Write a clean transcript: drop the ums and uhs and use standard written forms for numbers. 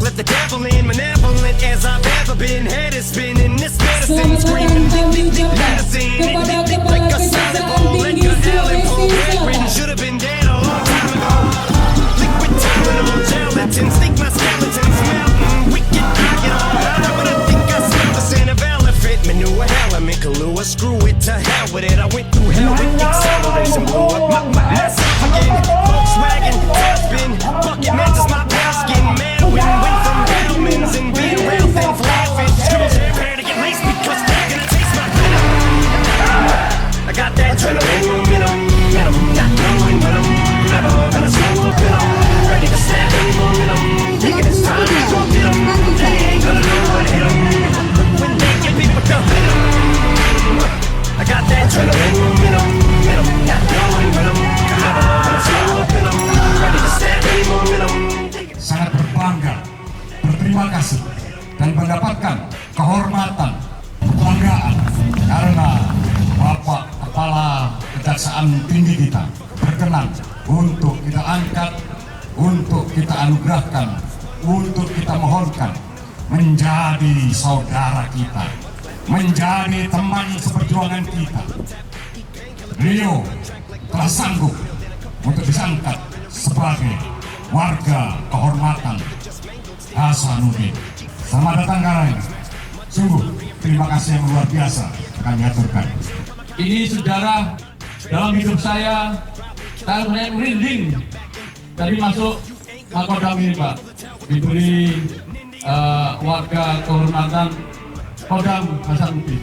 let the devil in, malevolent as I've ever been. Head is spinning, this medicine screaming, medicine, like a solid ball, like a Allen Poe. Should have been dead a long time ago. Liquid Tylenol, gelatin, stick my skeletons melting. Wicked, I get all high, but I think I smell the scent of elephant manure. Hell, I'm in Kahlua, screw it, to hell with it. I went through hell with acceleration, blew up my ass again. Volkswagen, tailspin, bucket matches my pale skin. Man, went from Hellman's and being real thin, laughing. Screws everywhere to get laced because they're gonna taste my venom. I got that adrenaline momentum, not knowing when I'm never gonna slow up in 'em. Ready to snap any momentum, thinking it's time to go get 'em. They ain't gonna know what hit 'em when they get beat with the venom. I got that adrenaline momentum, not knowing when I'm never gonna slow up in 'em. Ready to snap any momentum. Sangat berbangga, berterima kasih, dan mendapatkan kehormatan, kebanggaan karena Bapak Kepala Kejaksaan Tinggi kita berkenan untuk kita angkat, untuk kita anugerahkan, untuk kita mohonkan menjadi saudara kita, menjadi teman seperjuangan kita. Beliau telah sanggup untuk disangkat sebagai warga kehormatan Hasanuddin. Selamat datang kalian. Sungguh terima kasih yang luar biasa kami aturkan. Ini sejarah dalam hidup saya merinding dari masuk Makodam ini, Pak. Diberi warga kehormatan Kodam Hasanuddin.